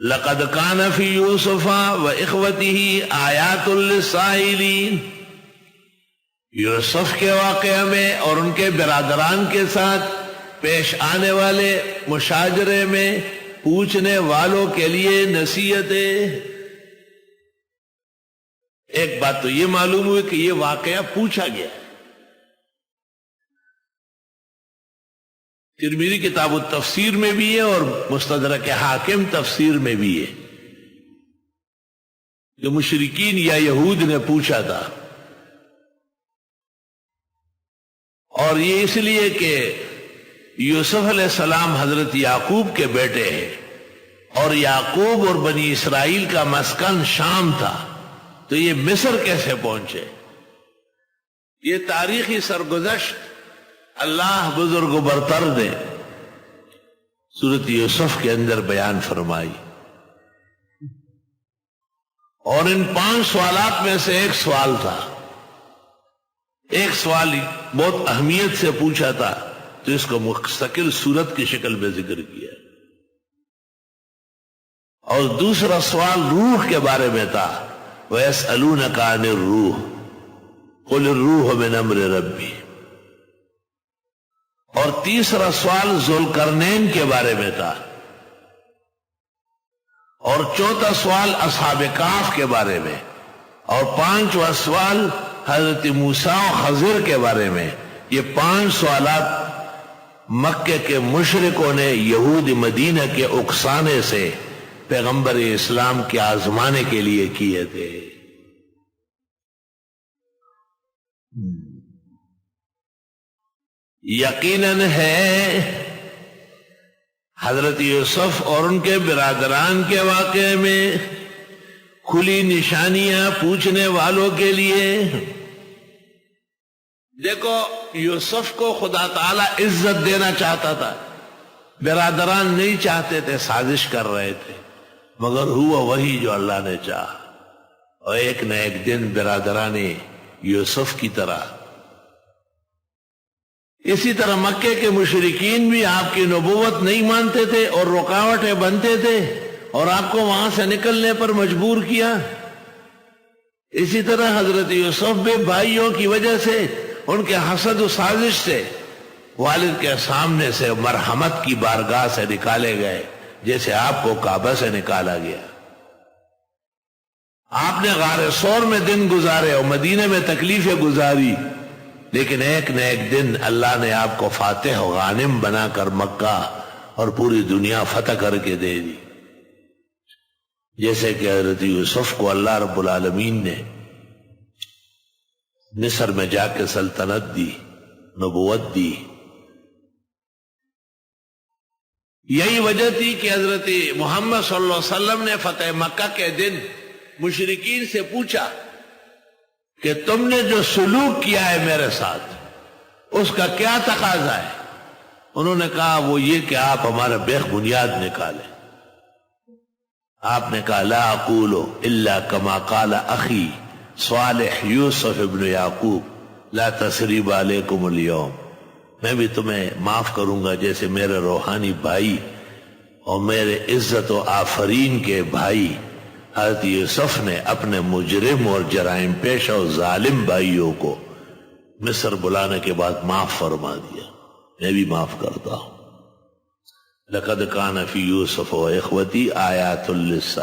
لقد کان فی یوسف و اخوتہ آیات للسائلین، یوسف کے واقعہ میں اور ان کے برادران کے ساتھ پیش آنے والے مشاجرے میں پوچھنے والوں کے لیے نصیحتیں۔ ایک بات تو یہ معلوم ہوئی کہ یہ واقعہ پوچھا گیا۔ ترمذی کتاب التفسیر میں بھی ہے اور مستدرک حاکم تفسیر میں بھی ہے کہ مشرکین یا یہود نے پوچھا تھا، اور یہ اس لیے کہ یوسف علیہ السلام حضرت یعقوب کے بیٹے ہیں، اور یعقوب اور بنی اسرائیل کا مسکن شام تھا، تو یہ مصر کیسے پہنچے؟ یہ تاریخی سرگزشت اللہ بزرگ و برتر نے سورۃ یوسف کے اندر بیان فرمائی، اور ان 5 سوالات میں سے ایک سوال تھا، ایک سوال بہت اہمیت سے پوچھا تھا، تو اس کو مستقل سورت کی شکل میں ذکر کیا، اور دوسرا سوال روح کے بارے میں تھا، وَيَسْأَلُونَكَ عَنِ الرُّوحِ قُلِ الرُّوحُ مِنْ أَمْرِ رَبِّي، اور تیسرا سوال ذوالقرنین کے بارے میں تھا، اور چوتھا سوال اصحاب کہف کے بارے میں، اور 5واں سوال حضرت موسیٰ و خضر کے بارے میں۔ یہ 5 سوالات مکے کے مشرکوں نے یہود مدینہ کے اکسانے سے پیغمبر اسلام کے آزمانے کے لیے کیے تھے۔ یقیناً ہے حضرت یوسف اور ان کے برادران کے واقعے میں کھلی نشانیاں پوچھنے والوں کے لیے۔ دیکھو، یوسف کو خدا تعالیٰ عزت دینا چاہتا تھا، برادران نہیں چاہتے تھے، سازش کر رہے تھے، مگر ہوا وہی جو اللہ نے چاہا، اور ایک نہ ایک دن برادران یوسف کی طرح۔ اسی طرح مکے کے مشرکین بھی آپ کی نبوت نہیں مانتے تھے اور رکاوٹیں بنتے تھے اور آپ کو وہاں سے نکلنے پر مجبور کیا۔ اسی طرح حضرت یوسف بھی بھائیوں کی وجہ سے، ان کے حسد و سازش سے والد کے سامنے سے مرحمت کی بارگاہ سے نکالے گئے، جیسے آپ کو کعبہ سے نکالا گیا۔ آپ نے غار ثور میں دن گزارے اور مدینے میں تکلیفیں گزاری، لیکن ایک نہ ایک دن اللہ نے آپ کو فاتح و غانم بنا کر مکہ اور پوری دنیا فتح کر کے دے دی، جیسے کہ حضرت یوسف کو اللہ رب العالمین نے مصر میں جا کے سلطنت دی، نبوت دی۔ یہی وجہ تھی کہ حضرت محمد صلی اللہ علیہ وسلم نے فتح مکہ کے دن مشرکین سے پوچھا کہ تم نے جو سلوک کیا ہے میرے ساتھ، اس کا کیا تقاضا ہے؟ انہوں نے کہا وہ یہ کہ آپ ہمارا بیخ بنیاد نکالیں۔ آپ نے کہا لا اقول الا کما قال اخی صالح یوسف ابن یعقوب لا تثریب علیکم اليوم، میں بھی تمہیں معاف کروں گا جیسے میرے روحانی بھائی اور میرے عزت و آفرین کے بھائی حضرت یوسف نے اپنے مجرم اور جرائم پیشہ اور ظالم بھائیوں کو مصر بلانے کے بعد معاف فرما دیا، میں بھی معاف کرتا ہوں۔ لقد کان فی یوسف و اخوتی آیات للسائلین۔